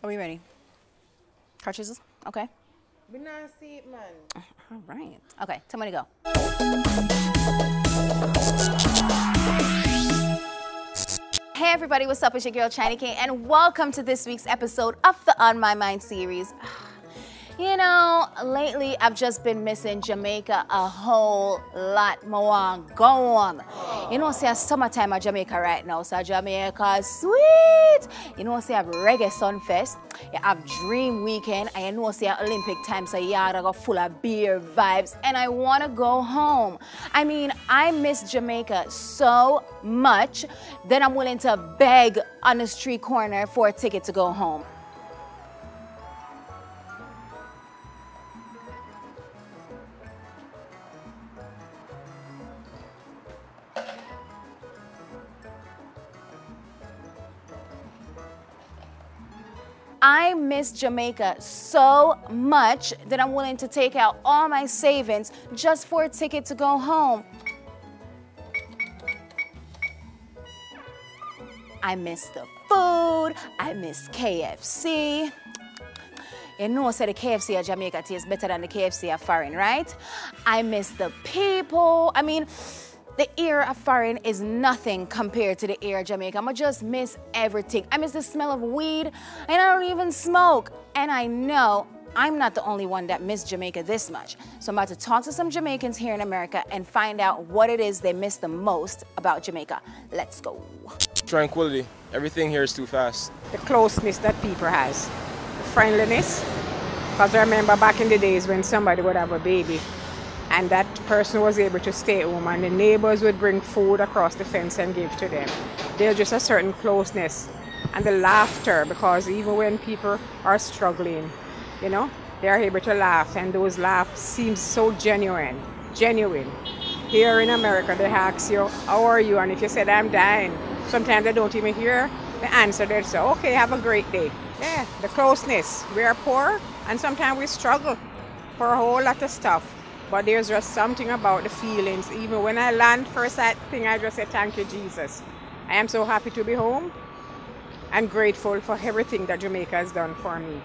Are we ready? Cartridges? Okay. We not see it, man. All right. Okay, tell me to go. Hey everybody, what's up? It's your girl China King, and welcome to this week's episode of the On My Mind series. You know, lately I've just been missing Jamaica a whole lot more. Go on. You know, see, it's summertime at Jamaica right now, so Jamaica is sweet. You know, see, I have Reggae Sunfest, you have Dream Weekend, and you know, see, Olympic time, so yeah, I got full of beer vibes, and I want to go home. I mean, I miss Jamaica so much that I'm willing to beg on the street corner for a ticket to go home. I miss Jamaica so much that I'm willing to take out all my savings just for a ticket to go home. I miss the food, I miss KFC. You know, say the KFC at Jamaica tastes better than the KFC at foreign, right? I miss the people. I mean, the air of foreign is nothing compared to the air of Jamaica. I'ma just miss everything. I miss the smell of weed, and I don't even smoke. And I know I'm not the only one that missed Jamaica this much. So I'm about to talk to some Jamaicans here in America and find out what it is they miss the most about Jamaica. Let's go. Tranquility. Everything here is too fast. The closeness that people has, the friendliness. Because I remember back in the days when somebody would have a baby, and that person was able to stay home, and the neighbors would bring food across the fence and give to them. There's just a certain closeness, and the laughter, because even when people are struggling, you know, they are able to laugh, and those laughs seem so genuine. Here in America, they ask you, how are you? And if you said, I'm dying, sometimes they don't even hear the answer. They say, okay, have a great day. Yeah, the closeness. We are poor, and sometimes we struggle for a whole lot of stuff. But there's just something about the feelings. Even when I land first thing, I just say, thank you, Jesus. I am so happy to be home and grateful for everything that Jamaica has done for me.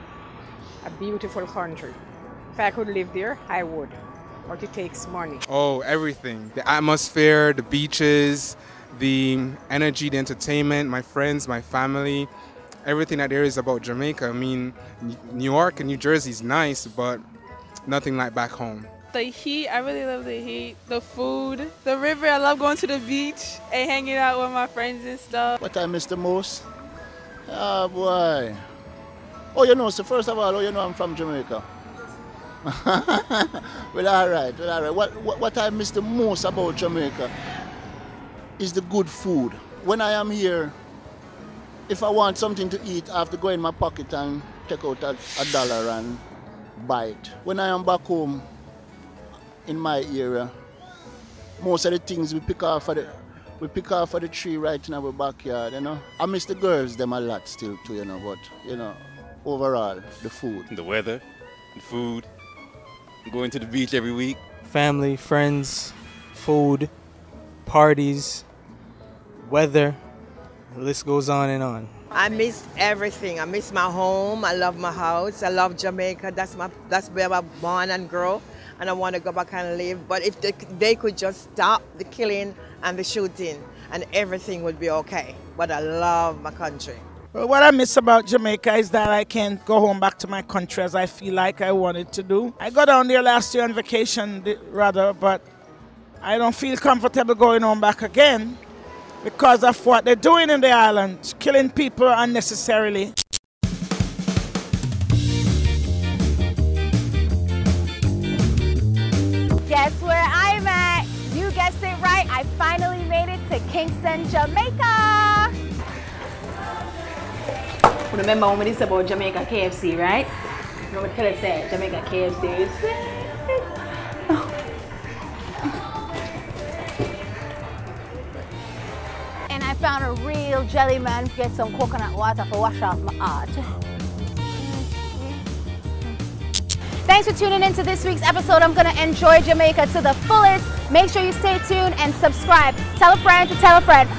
A beautiful country. If I could live there, I would. But it takes money. Oh, everything. The atmosphere, the beaches, the energy, the entertainment, my friends, my family. Everything that there is about Jamaica. I mean, New York and New Jersey is nice, but nothing like back home. The heat, I really love the heat. The food, the river, I love going to the beach and hanging out with my friends and stuff. What I miss the most? Oh boy. Oh, you know, so first of all, you know I'm from Jamaica. Well, all right. What I miss the most about Jamaica is the good food. When I am here, if I want something to eat, I have to go in my pocket and take out a dollar and buy it. When I am back home, in my area, most of the things we pick off of the tree right in our backyard, you know. I miss the girls them a lot still too, you know, but you know, overall the food. The weather, the food, going to the beach every week. Family, friends, food, parties, weather, the list goes on and on. I miss everything. I miss my home. I love my house. I love Jamaica. That's where I was born and grow. And I want to go back and live. But if they could just stop the killing and the shooting, and everything would be okay. But I love my country. Well, what I miss about Jamaica is that I can't go home back to my country as I feel like I wanted to do. I got down there last year on vacation, rather, but I don't feel comfortable going home back again because of what they're doing in the island, killing people unnecessarily. Guess where I'm at? You guessed it right. I finally made it to Kingston, Jamaica. Remember when we did about Jamaica KFC, right? Remember what I said? Jamaica KFC is and I found a real jelly man to get some coconut water for wash off my heart. Thanks for tuning in to this week's episode. I'm going to enjoy Jamaica to the fullest. Make sure you stay tuned and subscribe. Tell a friend to tell a friend.